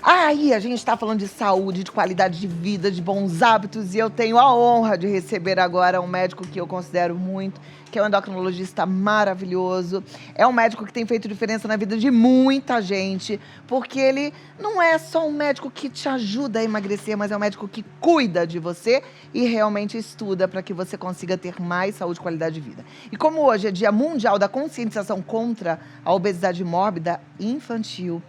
Aí a gente está falando de saúde, de qualidade de vida, de bons hábitos, e eu tenho a honra de receber agora um médico que eu considero muito, que é um endocrinologista maravilhoso. É um médico que tem feito diferença na vida de muita gente, porque ele não é só um médico que te ajuda a emagrecer, mas é um médico que cuida de você e realmente estuda para que você consiga ter mais saúde e qualidade de vida. E como hoje é Dia Mundial da Conscientização contra a Obesidade Mórbida Infantil,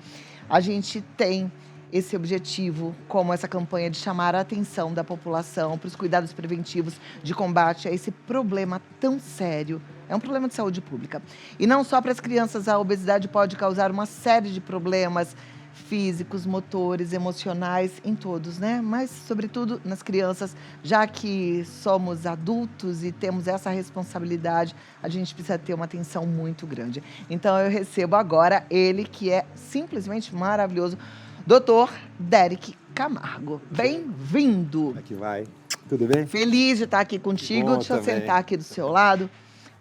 a gente tem esse objetivo, como essa campanha de chamar a atenção da população para os cuidados preventivos de combate a esse problema tão sério. É um problema de saúde pública. E não só para as crianças, a obesidade pode causar uma série de problemas físicos, motores, emocionais, em todos, né? Mas, sobretudo, nas crianças, já que somos adultos e temos essa responsabilidade, a gente precisa ter uma atenção muito grande. Então, eu recebo agora ele, que é simplesmente maravilhoso, Dr. Derek Camargo. Bem-vindo. Como é que vai? Tudo bem? Feliz de estar aqui contigo. Bom, Deixa eu também. sentar aqui do seu lado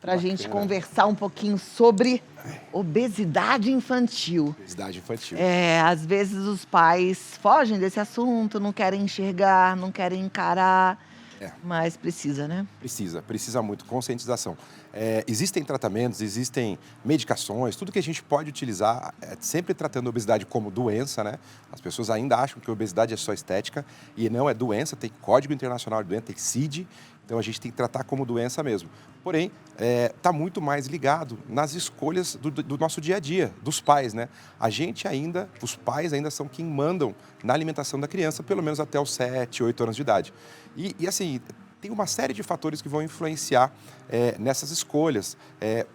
para a gente conversar um pouquinho sobre obesidade infantil. Obesidade infantil. Às vezes os pais fogem desse assunto, não querem enxergar, não querem encarar, mas precisa, né? Precisa muito, conscientização. Existem tratamentos, existem medicações, tudo que a gente pode utilizar, sempre tratando a obesidade como doença, né? As pessoas ainda acham que a obesidade é só estética e não é doença, tem Código Internacional de Doença, tem CID, então a gente tem que tratar como doença mesmo. Porém, está muito mais ligado nas escolhas do nosso dia a dia, dos pais, né? Os pais ainda são quem mandam na alimentação da criança, pelo menos até os 7, 8 anos de idade. E assim, tem uma série de fatores que vão influenciar nessas escolhas.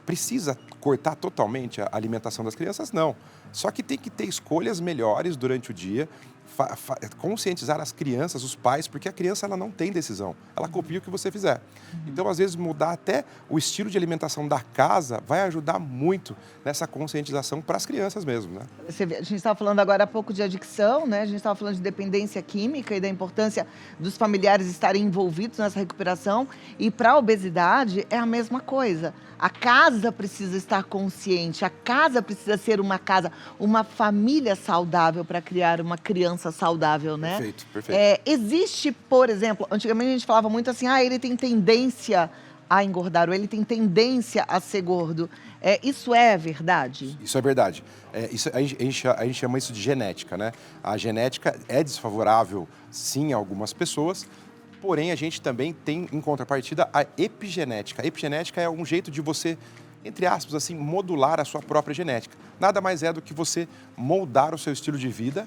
Precisa cortar totalmente a alimentação das crianças? Não. Só que tem que ter escolhas melhores durante o dia, conscientizar as crianças, os pais, porque a criança ela não tem decisão, ela copia o que você fizer. Então, às vezes, mudar até o estilo de alimentação da casa vai ajudar muito nessa conscientização para as crianças mesmo, né? Você vê, a gente estava falando agora há pouco de adicção, né? A gente estava falando de dependência química e da importância dos familiares estarem envolvidos nessa recuperação. E para a obesidade é a mesma coisa. A casa precisa estar consciente, a casa precisa ser uma casa, uma família saudável para criar uma criança saudável, né? Perfeito, perfeito. Existe, por exemplo, antigamente a gente falava muito assim, ele tem tendência a engordar, ou ele tem tendência a ser gordo. Isso é verdade? Isso é verdade. A gente chama isso de genética, né? A genética é desfavorável, sim, a algumas pessoas, porém a gente também tem, em contrapartida, a epigenética. A epigenética é um jeito de você, entre aspas, assim, modular a sua própria genética. Nada mais é do que você moldar o seu estilo de vida,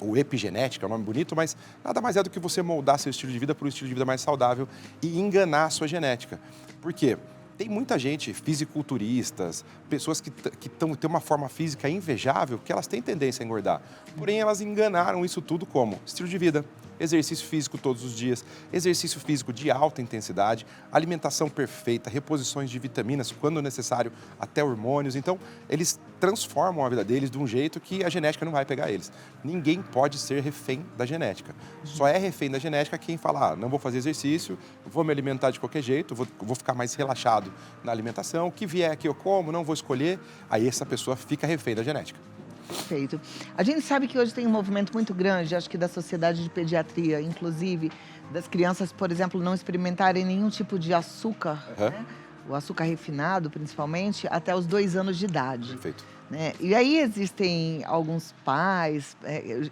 o epigenética é um nome bonito, mas nada mais é do que você moldar seu estilo de vida para um estilo de vida mais saudável e enganar a sua genética. Por quê? Tem muita gente, fisiculturistas, pessoas que têm uma forma física invejável, que elas têm tendência a engordar. Porém, elas enganaram isso tudo como estilo de vida, exercício físico todos os dias, exercício físico de alta intensidade, alimentação perfeita, reposições de vitaminas, quando necessário, até hormônios. Então, eles transformam a vida deles de um jeito que a genética não vai pegar eles. Ninguém pode ser refém da genética. Só é refém da genética quem fala, não vou fazer exercício, vou me alimentar de qualquer jeito, vou ficar mais relaxado na alimentação, o que vier aqui eu como, não vou escolher, aí essa pessoa fica refém da genética. Perfeito. A gente sabe que hoje tem um movimento muito grande, acho que da sociedade de pediatria, inclusive das crianças, por exemplo, não experimentarem nenhum tipo de açúcar, né? O açúcar refinado, principalmente, até os 2 anos de idade. Perfeito. Né? E aí existem alguns pais,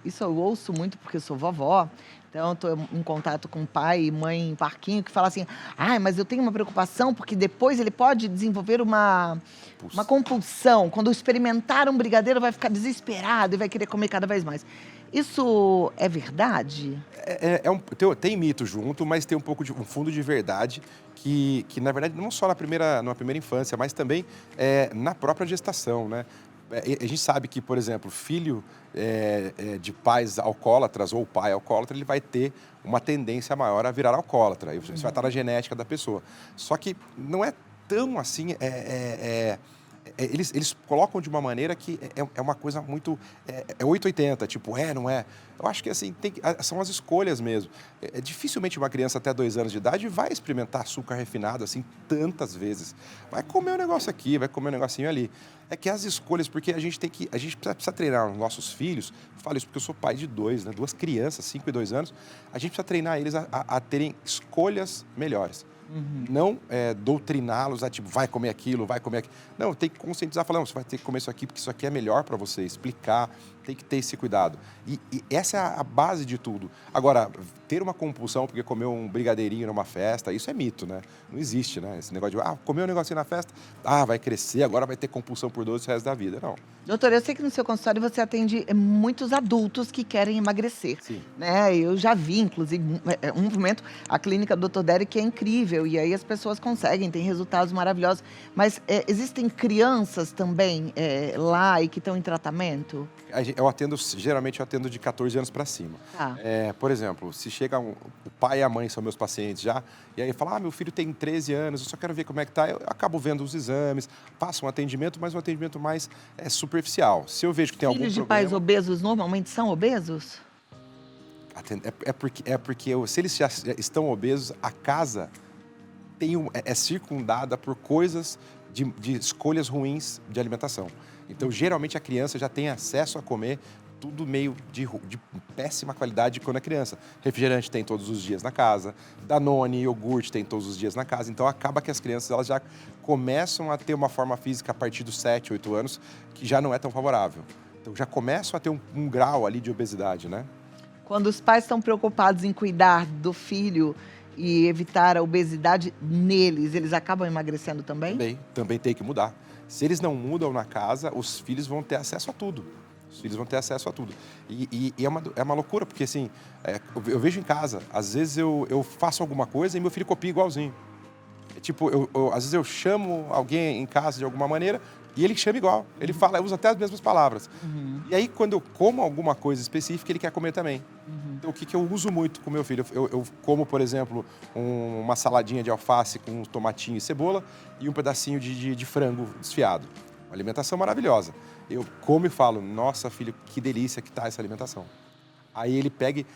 isso eu ouço muito porque eu sou vovó, então eu estou em contato com pai e mãe em parquinho que fala assim, mas eu tenho uma preocupação porque depois ele pode desenvolver uma compulsão, quando experimentar um brigadeiro vai ficar desesperado e vai querer comer cada vez mais. Isso é verdade? Tem mito junto, mas tem um fundo de verdade que na verdade, não só numa primeira infância, mas também na própria gestação, né? A gente sabe que, por exemplo, filho de pais alcoólatras ou pai alcoólatra, ele vai ter uma tendência maior a virar alcoólatra. Isso vai estar na genética da pessoa. Só que não é tão assim, eles colocam de uma maneira que é uma coisa muito... É 880, tipo, não é. Eu acho que, assim, são as escolhas mesmo. Dificilmente uma criança até 2 anos de idade vai experimentar açúcar refinado, assim, tantas vezes. Vai comer um negócio aqui, vai comer um negocinho ali. É que as escolhas, porque a gente precisa treinar os nossos filhos. Eu falo isso porque eu sou pai de 2, né? 2 crianças, 5 e 2 anos. A gente precisa treinar eles a terem escolhas melhores. Não doutriná-los a tipo, vai comer aquilo, vai comer aquilo. Não, tem que conscientizar, falar, não, você vai ter que comer isso aqui porque isso aqui é melhor para você, explicar, tem que ter esse cuidado. E essa é a base de tudo. Agora, ter uma compulsão porque comeu um brigadeirinho numa festa, isso é mito, né? Não existe, né? Esse negócio de, comeu um negocinho na festa, vai crescer, agora vai ter compulsão por doce o resto da vida. Não. Doutor, eu sei que no seu consultório você atende muitos adultos que querem emagrecer. Sim. Né? Eu já vi, inclusive, um movimento, a clínica do Dr. Derek, que é incrível, e aí as pessoas conseguem, têm resultados maravilhosos. Mas existem crianças também lá e que estão em tratamento? Geralmente eu atendo de 14 anos para cima. Tá. Por exemplo, se chega o pai e a mãe são meus pacientes já, e aí fala, meu filho tem 13 anos, eu só quero ver como é que tá. Eu acabo vendo os exames, faço um atendimento, mas um atendimento mais superficial. Se eu vejo que tem algum Filhos de problema... pais obesos normalmente são obesos? porque se eles já estão obesos, a casa é circundada por coisas de escolhas ruins de alimentação. Então, geralmente, a criança já tem acesso a comer tudo meio de péssima qualidade quando é criança. Refrigerante tem todos os dias na casa, Danone, iogurte tem todos os dias na casa. Então, acaba que as crianças elas já começam a ter uma forma física a partir dos 7, 8 anos que já não é tão favorável. Então, já começam a ter um grau ali de obesidade, né? Quando os pais estão preocupados em cuidar do filho e evitar a obesidade neles, eles acabam emagrecendo também? Também tem que mudar. Se eles não mudam na casa, os filhos vão ter acesso a tudo. Os filhos vão ter acesso a tudo. E é uma loucura, porque assim, eu vejo em casa, às vezes eu faço alguma coisa e meu filho copia igualzinho. Tipo, às vezes eu chamo alguém em casa de alguma maneira e ele chama igual. Ele usa até as mesmas palavras. E aí, quando eu como alguma coisa específica, ele quer comer também. Então, o que eu uso muito com meu filho? Eu como, por exemplo, uma saladinha de alface com tomatinho e cebola e um pedacinho de frango desfiado. Uma alimentação maravilhosa. Eu como e falo, nossa, filho, que delícia que tá essa alimentação. Aí ele pega e,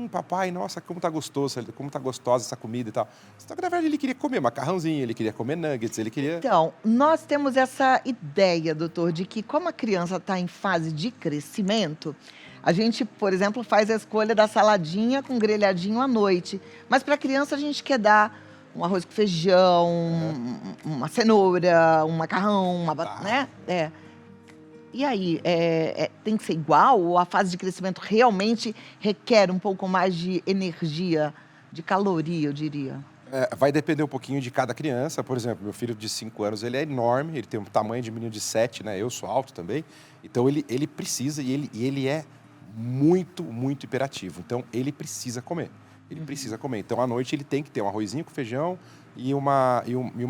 papai, nossa, como tá gostoso, como tá gostosa essa comida e tal. Só que, na verdade, ele queria comer macarrãozinho, ele queria comer nuggets, ele queria... Então, nós temos essa ideia, doutor, de que como a criança está em fase de crescimento, a gente, por exemplo, faz a escolha da saladinha com grelhadinho à noite. Mas para a criança a gente quer dar um arroz com feijão, uma cenoura, um macarrão, né? E aí, tem que ser igual? Ou a fase de crescimento realmente requer um pouco mais de energia, de caloria, eu diria? Vai depender um pouquinho de cada criança. Por exemplo, meu filho de 5 anos, ele é enorme, ele tem um tamanho de menino de 7, né? Eu sou alto também. Então, ele precisa e ele é muito, muito hiperativo. Então, ele precisa comer. Ele precisa comer. Então, à noite, ele tem que ter um arrozinho com feijão e uma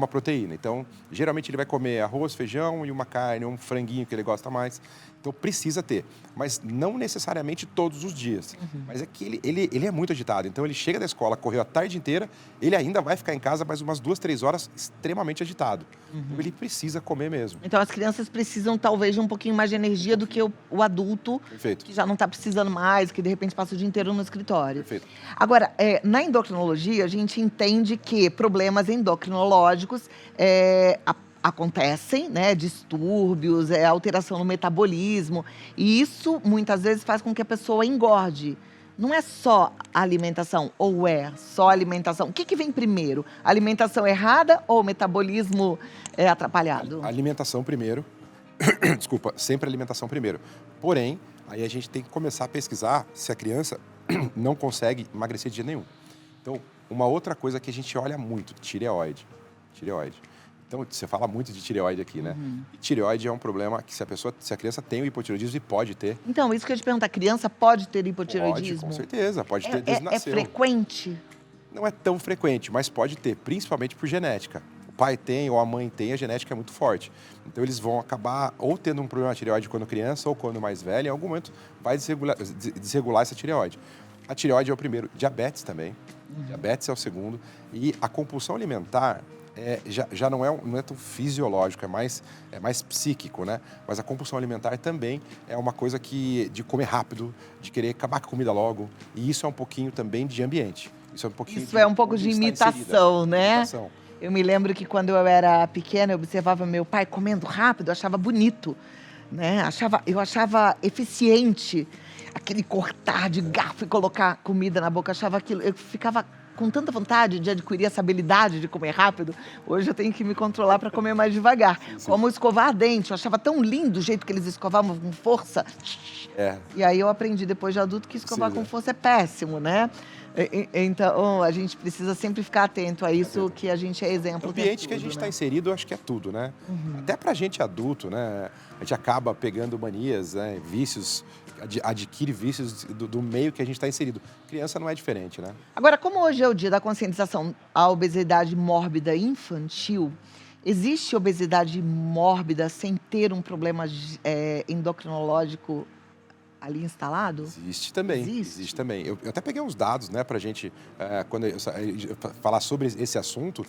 proteína. Então, geralmente, ele vai comer arroz, feijão e uma carne, um franguinho que ele gosta mais. Então, precisa ter. Mas não necessariamente todos os dias. Mas é que ele é muito agitado. Então, ele chega da escola, correu a tarde inteira, ele ainda vai ficar em casa mais umas 2, 3 horas extremamente agitado. Então, ele precisa comer mesmo. Então, as crianças precisam, talvez, de um pouquinho mais de energia do que o adulto, Perfeito. que já não está precisando mais, que, de repente, passa o dia inteiro no escritório. Perfeito. Agora, na endocrinologia, a gente entende que problemas endocrinológicos acontecem, né? Distúrbios, alteração no metabolismo. E isso, muitas vezes, faz com que a pessoa engorde. Não é só a alimentação, ou é só a alimentação? O que vem primeiro? A alimentação errada ou o metabolismo atrapalhado? Alimentação primeiro. Desculpa, sempre alimentação primeiro. Porém, aí a gente tem que começar a pesquisar se a criança não consegue emagrecer de jeito nenhum. Então, uma outra coisa que a gente olha muito, tireoide. Então, você fala muito de tireoide aqui, né? E tireoide é um problema que se a criança tem o hipotireoidismo, e pode ter. Então, isso que eu ia te perguntar, a criança pode ter hipotireoidismo? Pode, com certeza, pode ter desde nasceu. É frequente? Não é tão frequente, mas pode ter, principalmente por genética. O pai tem ou a mãe tem, a genética é muito forte. Então, eles vão acabar ou tendo um problema de tireoide quando criança ou quando mais velha, em algum momento vai desregular essa tireoide. A tireoide é o primeiro, diabetes também. Diabetes é o segundo. E a compulsão alimentar já não é tão fisiológico, é mais psíquico, né? Mas a compulsão alimentar também é uma coisa de comer rápido, de querer acabar com a comida logo. E isso é um pouquinho também de ambiente. Isso é um pouquinho Isso é um pouco onde de está imitação, inserida. né? Imitação. Eu me lembro que quando eu era pequena, eu observava meu pai comendo rápido, eu achava bonito, né? Eu achava eficiente aquele cortar de garfo e colocar comida na boca. Achava aquilo. Eu ficava com tanta vontade de adquirir essa habilidade de comer rápido. Hoje eu tenho que me controlar para comer mais devagar. Sim. Como escovar dente. Eu achava tão lindo o jeito que eles escovavam com força. E aí eu aprendi depois de adulto que escovar com força é péssimo, né? Então, a gente precisa sempre ficar atento a isso, que a gente é exemplo. O ambiente que a gente está inserido, eu acho que é tudo, né? Até pra gente adulto, né? A gente acaba pegando manias, né? Vícios, adquire vícios do meio que a gente está inserido. Criança não é diferente, né? Agora, como hoje é o dia da conscientização à obesidade mórbida infantil, existe obesidade mórbida sem ter um problema endocrinológico ali instalado? Existe também. Existe também. Eu até peguei uns dados, né, pra gente, quando eu falar sobre esse assunto.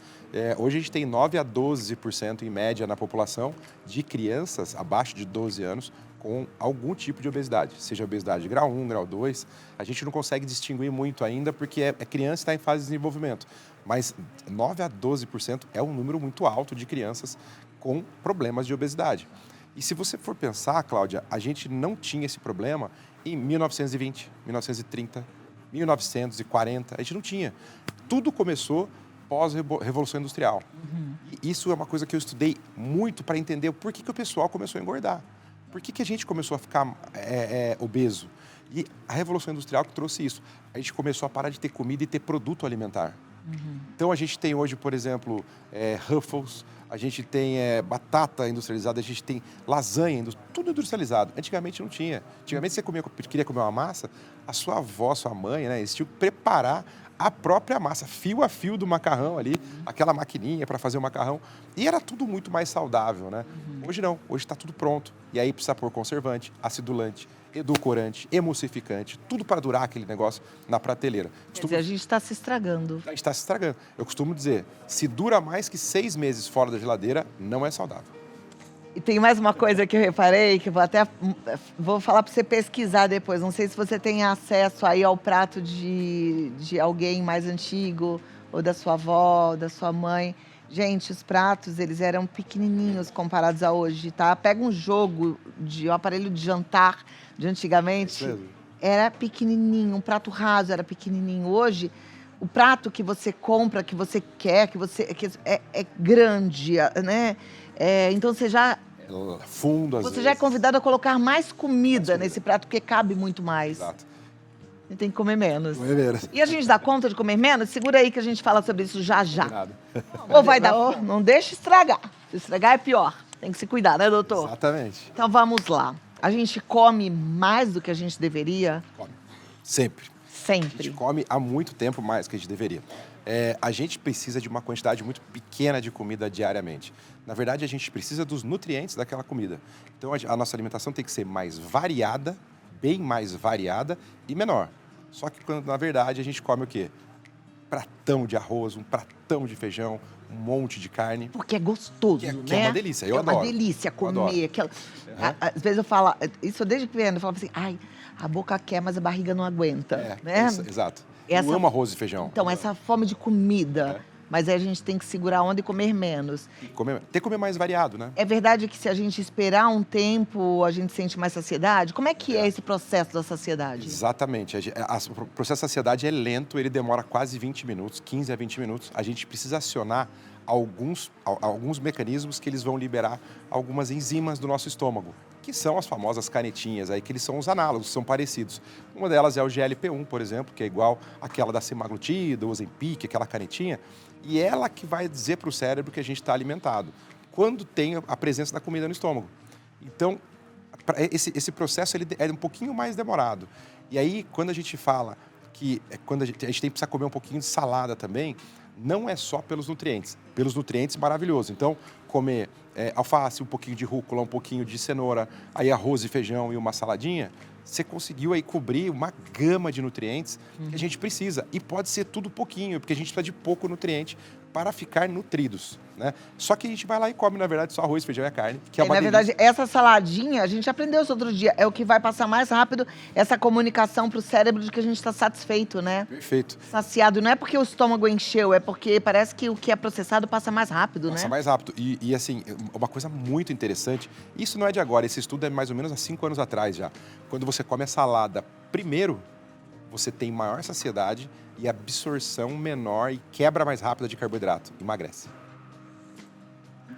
Hoje a gente tem 9 a 12% em média na população de crianças abaixo de 12 anos com algum tipo de obesidade, seja obesidade grau 1, grau 2. A gente não consegue distinguir muito ainda porque é criança e está em fase de desenvolvimento. Mas 9 a 12% é um número muito alto de crianças com problemas de obesidade. E se você for pensar, Cláudia, a gente não tinha esse problema em 1920, 1930, 1940, a gente não tinha. Tudo começou pós-revolução industrial. E isso é uma coisa que eu estudei muito para entender por que o pessoal começou a engordar. Por que a gente começou a ficar obeso? E a revolução industrial que trouxe isso. A gente começou a parar de ter comida e ter produto alimentar. Então a gente tem hoje, por exemplo, Ruffles, a gente tem batata industrializada, a gente tem lasanha, tudo industrializado. Antigamente não tinha. Antigamente você queria comer uma massa, a sua avó, sua mãe, né, eles tinham que preparar a própria massa, fio a fio do macarrão ali, aquela maquininha para fazer o macarrão. E era tudo muito mais saudável, né? Hoje não, hoje está tudo pronto. E aí precisa pôr conservante, acidulante, edulcorante, emulsificante, tudo para durar aquele negócio na prateleira. Quer dizer, a gente está se estragando. A gente está se estragando. Eu costumo dizer, se dura mais que 6 meses fora da geladeira, não é saudável. E tem mais uma coisa que eu reparei, que eu vou falar para você pesquisar depois. Não sei se você tem acesso aí ao prato de alguém mais antigo, ou da sua avó, ou da sua mãe. Gente, os pratos, eles eram pequenininhos comparados a hoje, tá? Pega um aparelho de jantar de antigamente, era pequenininho, um prato raso era pequenininho. Hoje, o prato que você compra, que você quer, é grande, né? Então você já fundo, às você vezes. já é convidado a colocar mais comida nesse prato, porque cabe muito mais. Exato. E tem que comer menos. Comer menos. E a gente dá conta de comer menos? Segura aí que a gente fala sobre isso já já. Nada. Ou vai dar, não deixa estragar. Se estragar é pior. Tem que se cuidar, né, doutor? Exatamente. Então vamos lá. A gente come mais do que a gente deveria? Come. Sempre. A gente Sempre. come há muito tempo mais que a gente deveria. A gente precisa de uma quantidade muito pequena de comida diariamente. Na verdade, a gente precisa dos nutrientes daquela comida. Então, a nossa alimentação tem que ser mais variada, bem mais variada e menor. Só que, quando, na verdade, a gente come o quê? Pratão de arroz, um pratão de feijão, um monte de carne. Porque é gostoso, né? Que é uma delícia, eu adoro. É uma delícia comer. Às vezes eu falo, isso desde pequeno, eu falo assim, ai, a boca quer, mas a barriga não aguenta, né? Exato. Eu amo arroz e feijão. Então, essa fome de comida, mas aí a gente tem que segurar a onda e comer menos. Tem que comer mais variado, né? É verdade que se a gente esperar um tempo, a gente sente mais saciedade? Como é que é esse processo da saciedade? Exatamente. O processo de saciedade é lento, ele demora quase 20 minutos, 15 a 20 minutos. A gente precisa acionar alguns mecanismos que eles vão liberar algumas enzimas do nosso estômago, que são as famosas canetinhas, aí, que eles são os análogos, são parecidos. Uma delas é o GLP-1, por exemplo, que é igual àquela da semaglutida, o Ozempic, aquela canetinha, e ela que vai dizer para o cérebro que a gente está alimentado, quando tem a presença da comida no estômago. Então, esse processo ele é um pouquinho mais demorado. E aí, quando a gente fala que quando a gente precisa comer um pouquinho de salada também, não é só pelos nutrientes. Pelos nutrientes, maravilhoso. Então, comer alface, um pouquinho de rúcula, um pouquinho de cenoura, aí arroz e feijão e uma saladinha, você conseguiu aí cobrir uma gama de nutrientes que a gente precisa. E pode ser tudo pouquinho, porque a gente precisa de pouco nutriente para ficar nutridos, né? Só que a gente vai lá e come, na verdade, só arroz, feijão e a carne, que é uma Na delícia. verdade, essa saladinha, a gente aprendeu isso outro dia, é o que vai passar mais rápido essa comunicação pro cérebro de que a gente está satisfeito, né? Perfeito. Saciado. Não é porque o estômago encheu, é porque parece que o que é processado passa mais rápido, Passa né? mais rápido. E, assim, uma coisa muito interessante, isso não é de agora, esse estudo é mais ou menos há 5 anos atrás já. Quando você come a salada primeiro, você tem maior saciedade e absorção menor e quebra mais rápida de carboidrato. Emagrece.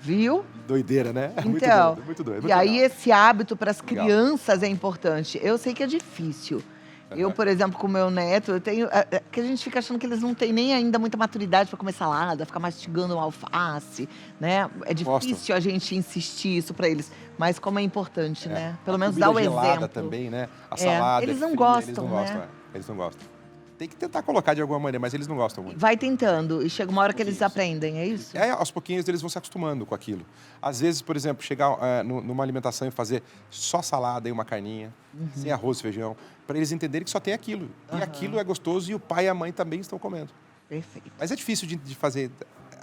Viu? Doideira, né? É muito Então, doido, muito doido. e aí esse hábito para as Legal. crianças é importante. Eu sei que é difícil. Eu, por exemplo, com o meu neto, eu tenho. Que a gente fica achando que eles não têm nem ainda muita maturidade para comer salada, ficar mastigando uma alface, né? É difícil a gente insistir isso para eles. Mas como é importante, né? Pelo menos dar o gelada exemplo. também, né? A salada eles não fria, gostam, eles não né? gostam, Eles não gostam. Tem que tentar colocar de alguma maneira, mas eles não gostam muito. Vai tentando e chega uma hora que eles Pouquinhos. aprendem, é isso? E aí, aos pouquinhos, eles vão se acostumando com aquilo. Às vezes, por exemplo, chegar numa alimentação e fazer só salada e uma carninha, sem arroz e feijão, para eles entenderem que só tem aquilo. E aquilo é gostoso e o pai e a mãe também estão comendo. Perfeito. Mas é difícil de fazer.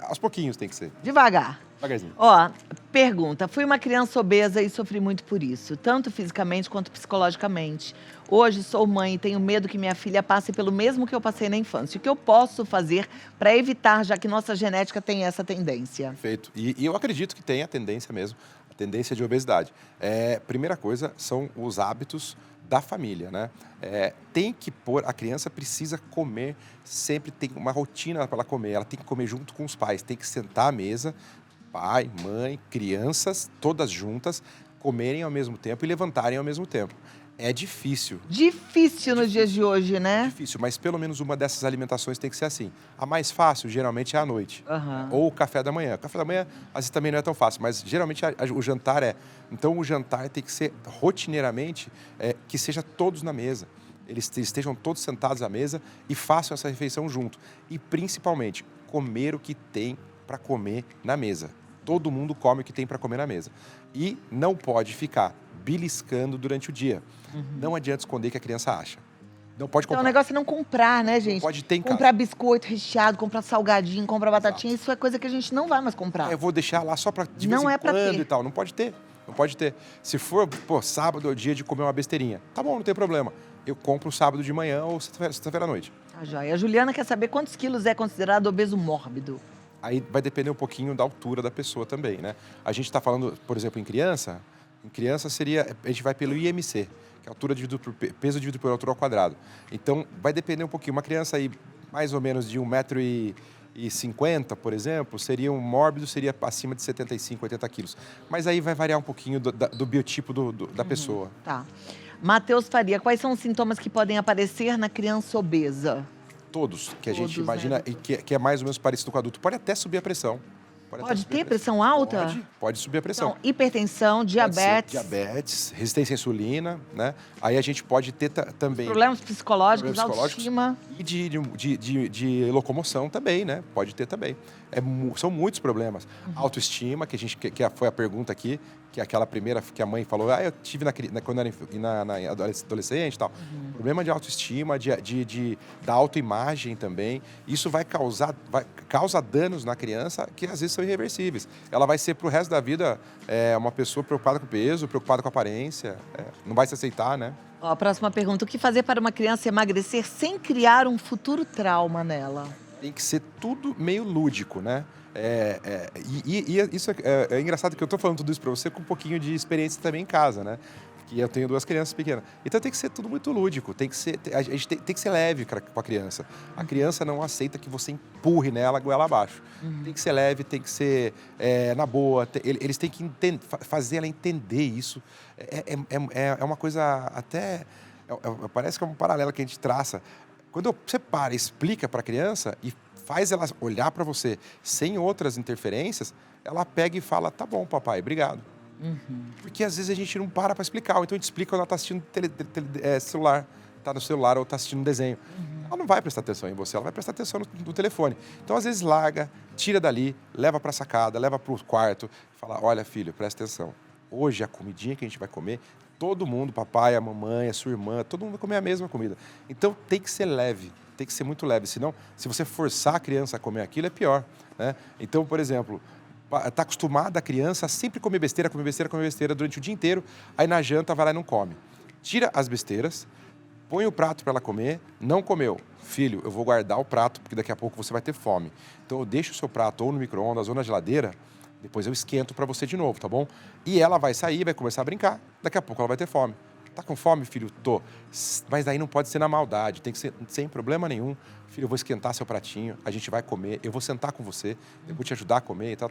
Aos pouquinhos tem que ser. Devagar. Devagarzinho. Ó, pergunta. Fui uma criança obesa e sofri muito por isso, tanto fisicamente quanto psicologicamente. Hoje sou mãe e tenho medo que minha filha passe pelo mesmo que eu passei na infância. O que eu posso fazer para evitar, já que nossa genética tem essa tendência? Perfeito. E eu acredito que tem a tendência mesmo, a tendência de obesidade. Primeira coisa são os hábitos da família, né? Tem que pôr, a criança precisa comer, sempre tem uma rotina para ela comer, ela tem que comer junto com os pais, tem que sentar à mesa, pai, mãe, crianças, todas juntas, comerem ao mesmo tempo e levantarem ao mesmo tempo. É difícil. Difícil nos dias de hoje, É né? difícil, mas pelo menos uma dessas alimentações tem que ser assim. A mais fácil, geralmente, é à noite. Aham. Ou o café da manhã. O café da manhã, às vezes, também não é tão fácil, mas geralmente o jantar é. Então, o jantar tem que ser rotineiramente, que seja todos na mesa. Eles estejam todos sentados à mesa e façam essa refeição junto. E, principalmente, comer o que tem para comer na mesa. Todo mundo come o que tem para comer na mesa. E não pode ficar beliscando durante o dia. Não adianta esconder que a criança acha. Não pode Então comprar. o negócio é não comprar, né, gente? pode ter em casa. Comprar biscoito recheado, comprar salgadinho, comprar batatinha, isso é coisa que a gente não vai mais comprar. Eu vou deixar lá só para de vez Não em é pra quando ter. e tal. Não pode ter. Não pode ter. Se for, sábado é o dia de comer uma besteirinha. Tá bom, não tem problema. Eu compro sábado de manhã ou sexta-feira à noite. Tá joia. A Juliana quer saber quantos quilos é considerado obeso mórbido. Aí vai depender um pouquinho da altura da pessoa também, né? A gente está falando, por exemplo, em criança seria, a gente vai pelo IMC, que é altura dividido por peso dividido por altura ao quadrado. Então, vai depender um pouquinho. Uma criança aí, mais ou menos de 1,50 m, por exemplo, seria um mórbido, seria acima de 75, 80 quilos. Mas aí vai variar um pouquinho do biotipo da pessoa. Tá. Matheus Faria, quais são os sintomas que podem aparecer na criança obesa? Todos, que a gente Todos, né, imagina e que é mais ou menos parecido com o adulto. Pode até subir a pressão. até Pode subir a ter pressão alta? Pode subir a pressão. Então, hipertensão, Pode ser diabetes, diabetes, resistência à insulina, né? Aí a gente pode ter também problemas psicológicos, problemas psicológicos autoestima. e de locomoção também, né? Pode ter também. São muitos problemas. Autoestima, que foi a pergunta aqui, que é aquela primeira que a mãe falou, eu tive quando era na adolescente e tal. Problema de autoestima, da autoimagem também. Isso causa danos na criança que às vezes são irreversíveis. Ela vai ser pro resto da vida uma pessoa preocupada com o peso, preocupada com a aparência, não vai se aceitar, né? Ó, a próxima pergunta. O que fazer para uma criança emagrecer sem criar um futuro trauma nela? Tem que ser tudo meio lúdico, né? Isso é engraçado que eu estou falando tudo isso para você com um pouquinho de experiência também em casa, né? Que eu tenho 2 crianças pequenas. Então tem que ser tudo muito lúdico, a gente tem que ser leve com a criança. A criança não aceita que você empurre nela goela abaixo. Tem que ser leve, tem que ser na boa. Eles têm que fazer ela entender isso. É uma coisa até... parece que é um paralelo que a gente traça. Quando você para e explica para a criança e faz ela olhar para você sem outras interferências, ela pega e fala, tá bom, papai, obrigado. Porque às vezes a gente não para explicar, ou então a gente explica quando ela está assistindo celular, está no celular ou está assistindo um desenho. Ela não vai prestar atenção em você, ela vai prestar atenção no telefone. Então, às vezes, larga, tira dali, leva para a sacada, leva para o quarto, fala, olha, filho, presta atenção. Hoje, a comidinha que a gente vai comer todo mundo, papai, a mamãe, a sua irmã, todo mundo vai comer a mesma comida. Então tem que ser leve, tem que ser muito leve. Senão, se você forçar a criança a comer aquilo, é pior, né? Então, por exemplo, está acostumada a criança a sempre comer besteira durante o dia inteiro, aí na janta vai lá e não come. Tira as besteiras, põe o prato para ela comer, não comeu. Filho, eu vou guardar o prato, porque daqui a pouco você vai ter fome. Então eu deixo o seu prato ou no micro-ondas ou na geladeira, depois eu esquento para você de novo, tá bom? E ela vai sair, vai começar a brincar, daqui a pouco ela vai ter fome. Tá com fome, filho? Tô. Mas daí não pode ser na maldade, tem que ser sem problema nenhum. Filho, eu vou esquentar seu pratinho, a gente vai comer, eu vou sentar com você, eu vou te ajudar a comer e tal.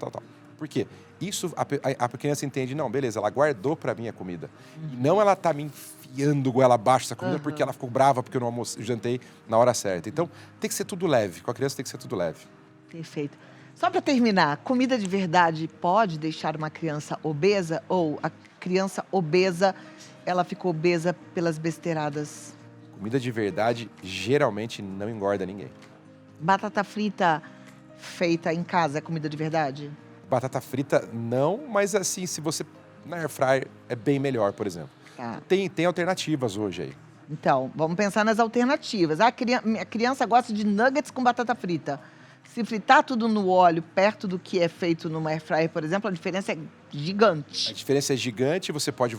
Por quê? Isso a criança entende, não, beleza, ela guardou para mim a comida. E não ela tá me enfiando goela abaixo essa comida porque ela ficou brava porque eu não jantei na hora certa. Então, tem que ser tudo leve. Com a criança tem que ser tudo leve. Perfeito. Só para terminar, comida de verdade pode deixar uma criança obesa? Ou a criança obesa, ela ficou obesa pelas besteiradas? Comida de verdade geralmente não engorda ninguém. Batata frita feita em casa é comida de verdade? Batata frita não, mas assim, se você na air fryer é bem melhor, por exemplo. Tá. Tem alternativas hoje aí. Então, vamos pensar nas alternativas. A criança gosta de nuggets com batata frita. Se fritar tudo no óleo, perto do que é feito numa air fryer, por exemplo, a diferença é A gigante. diferença é gigante, você pode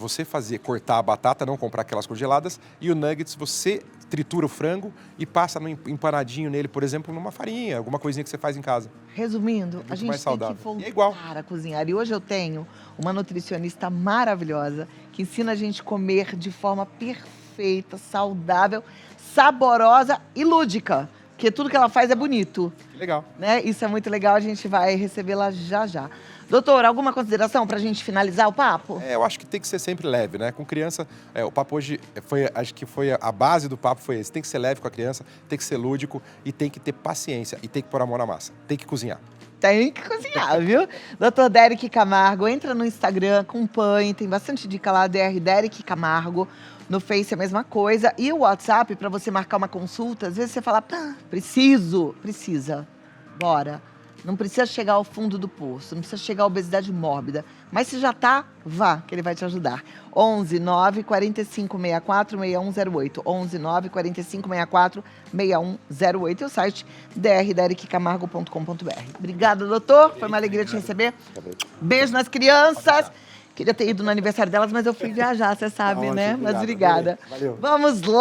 cortar a batata, não comprar aquelas congeladas, e o nuggets você tritura o frango e passa empanadinho nele, por exemplo, numa farinha, alguma coisinha que você faz em casa. Resumindo, muito a gente mais tem saudável. que voltar E é igual. a cozinhar. E hoje eu tenho uma nutricionista maravilhosa que ensina a gente a comer de forma perfeita, saudável, saborosa e lúdica. Porque tudo que ela faz é bonito, Que legal. né? Isso é muito legal, a gente vai recebê-la já já. Doutor, alguma consideração para a gente finalizar o papo? Eu acho que tem que ser sempre leve, né? Com criança, o papo hoje acho que foi a base do papo foi esse. Tem que ser leve com a criança, tem que ser lúdico e tem que ter paciência e tem que pôr a mão na massa. Tem que cozinhar. Tem que cozinhar, viu? Doutor Derek Camargo, entra no Instagram, acompanhe, tem bastante dica lá, Derek Camargo. No Face é a mesma coisa. E o WhatsApp, para você marcar uma consulta, às vezes você fala, precisa, bora. Não precisa chegar ao fundo do poço, não precisa chegar à obesidade mórbida. Mas se já tá, vá, que ele vai te ajudar. 11 9 45 64 6108. 11 9 45 64 6108. E o site drderekcamargo.com.br. Obrigada, doutor. Foi uma alegria te receber. Beijo nas crianças. Queria ter ido no aniversário delas, mas eu fui viajar, você sabe, né? Mas obrigada. Valeu. Vamos lá.